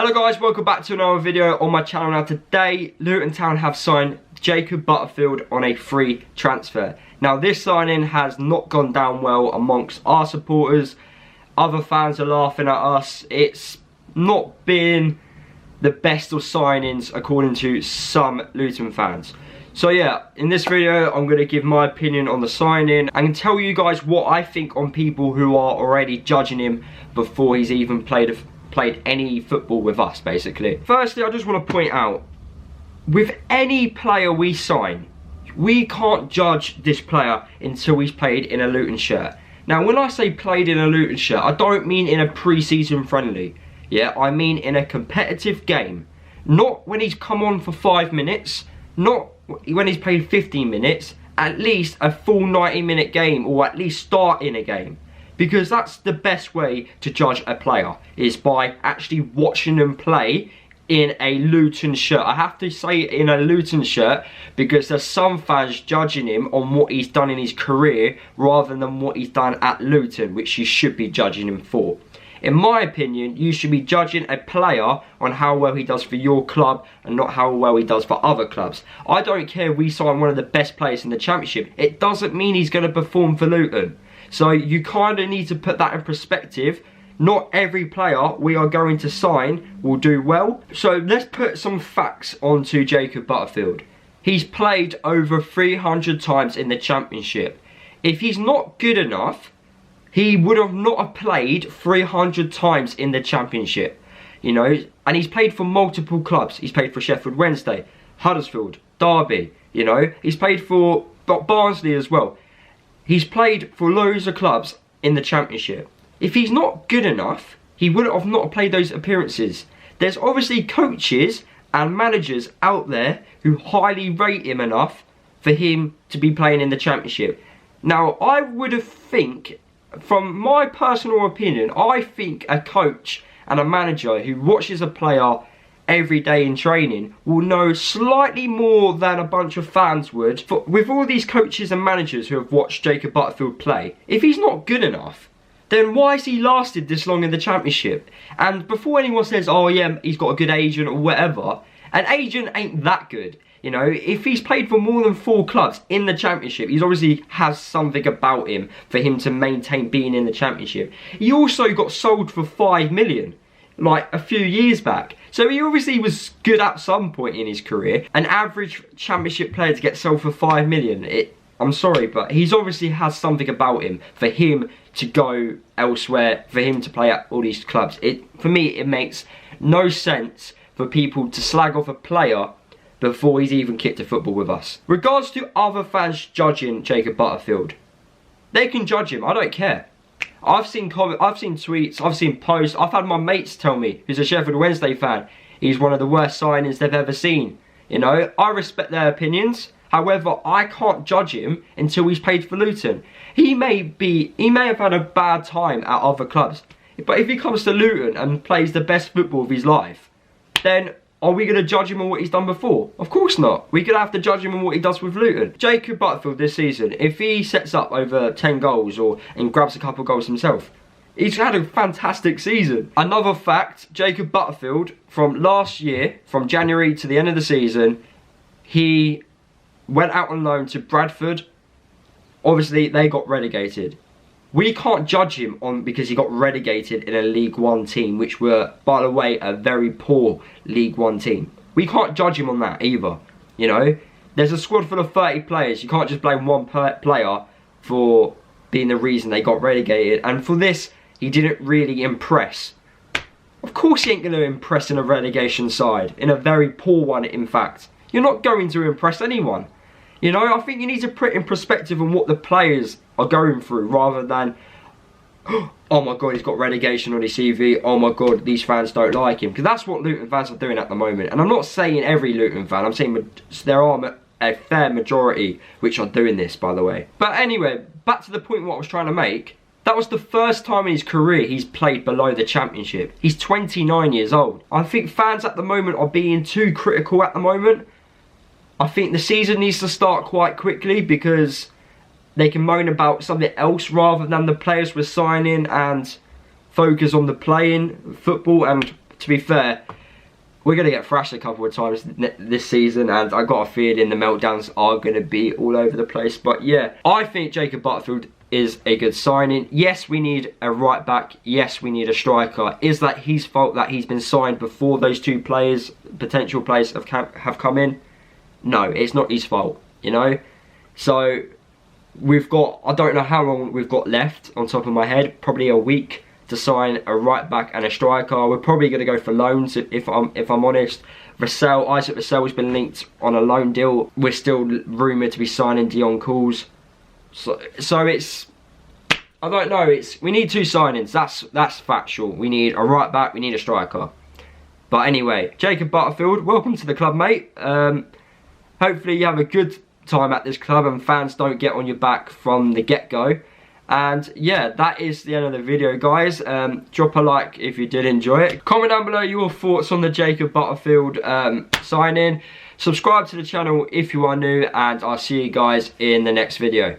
Hello guys, welcome back to another video on my channel. Now today, Luton Town have signed Jacob Butterfield on a free transfer. Now this signing has not gone down well amongst our supporters. Other fans are laughing at us. It's not been the best of signings according to some Luton fans. So yeah, in this video I'm going to give my opinion on the signing and tell you guys what I think on people who are already judging him before he's even played any football with us, basically. Firstly, I just want to point out, with any player we sign, we can't judge this player until he's played in a Luton shirt. Now, when I say played in a Luton shirt, I don't mean in a pre-season friendly. Yeah, I mean in a competitive game. Not when he's come on for 5 minutes, not when he's played 15 minutes, at least a full 90-minute game, or at least start in a game. Because that's the best way to judge a player, is by actually watching them play in a Luton shirt. I have to say in a Luton shirt because there's some fans judging him on what he's done in his career rather than what he's done at Luton, which you should be judging him for. In my opinion, you should be judging a player on how well he does for your club and not how well he does for other clubs. I don't care if we sign one of the best players in the Championship. It doesn't mean he's going to perform for Luton. So you kind of need to put that in perspective. Not every player we are going to sign will do well. So let's put some facts onto Jacob Butterfield. He's played over 300 times in the Championship. If he's not good enough, he would have not have played 300 times in the Championship. You know, and he's played for multiple clubs. He's played for Sheffield Wednesday, Huddersfield, Derby, you know. He's played for Barnsley as well. He's played for loads of clubs in the Championship. If he's not good enough, he would have not played those appearances. There's obviously coaches and managers out there who highly rate him enough for him to be playing in the Championship. Now, I would have think, from my personal opinion, I think a coach and a manager who watches a player every day in training will know slightly more than a bunch of fans would. With all these coaches and managers who have watched Jacob Butterfield play, if he's not good enough, then why has he lasted this long in the Championship? And before anyone says, oh yeah, he's got a good agent or whatever, an agent ain't that good. You know, if he's played for more than 4 clubs in the Championship, he obviously has something about him for him to maintain being in the Championship. He also got sold for 5 million. Like a few years back. So he obviously was good at some point in his career. An average Championship player to get sold for 5 million, I'm sorry, but he's obviously has something about him for him to go elsewhere, for him to play at all these clubs. For me, it makes no sense for people to slag off a player before he's even kicked a football with us. Regards to other fans judging Jacob Butterfield, they can judge him, I don't care. I've seen tweets, I've seen posts, I've had my mates tell me, who's a Sheffield Wednesday fan, he's one of the worst signings they've ever seen. You know, I respect their opinions, however, I can't judge him until he's played for Luton. He may have had a bad time at other clubs, but if he comes to Luton and plays the best football of his life, then are we going to judge him on what he's done before? Of course not. We're going to have to judge him on what he does with Luton. Jacob Butterfield this season, if he sets up over 10 goals and grabs a couple of goals himself, he's had a fantastic season. Another fact, Jacob Butterfield, from last year, from January to the end of the season, he went out on loan to Bradford. Obviously, they got relegated. We can't judge him because he got relegated in a League One team, which were, by the way, a very poor League One team. We can't judge him on that either, you know. There's a squad full of 30 players. You can't just blame one player for being the reason they got relegated. And for this, he didn't really impress. Of course he ain't going to impress in a relegation side, in a very poor one, in fact. You're not going to impress anyone. You know, I think you need to put in perspective on what the players are going through rather than, oh my god, he's got relegation on his CV, oh my god, these fans don't like him. Because that's what Luton fans are doing at the moment. And I'm not saying every Luton fan, I'm saying there are a fair majority which are doing this, by the way. But anyway, back to the point what I was trying to make. That was the first time in his career he's played below the Championship. He's 29 years old. I think fans at the moment are being too critical at the moment. I think the season needs to start quite quickly because they can moan about something else rather than the players we're signing and focus on the playing football. And to be fair, we're going to get thrashed a couple of times this season, and I got a feeling the meltdowns are going to be all over the place. But yeah, I think Jacob Butterfield is a good signing. Yes, we need a right back. Yes, we need a striker. Is that his fault that he's been signed before those two players, potential players, have come in? No, it's not his fault, you know. So we've got, I don't know how long we've got left on top of my head, probably a week to sign a right back and a striker. We're probably going to go for loans if I'm honest. Isaac Vassell has been linked on a loan deal. We're still rumoured to be signing Dion Calls. So it's, I don't know, we need 2 signings, that's factual. We need a right back, we need a striker. But anyway, Jacob Butterfield, welcome to the club, mate. Hopefully you have a good time at this club and fans don't get on your back from the get-go. And yeah, that is the end of the video, guys. Drop a like if you did enjoy it. Comment down below your thoughts on the Jacob Butterfield signing. Subscribe to the channel if you are new, and I'll see you guys in the next video.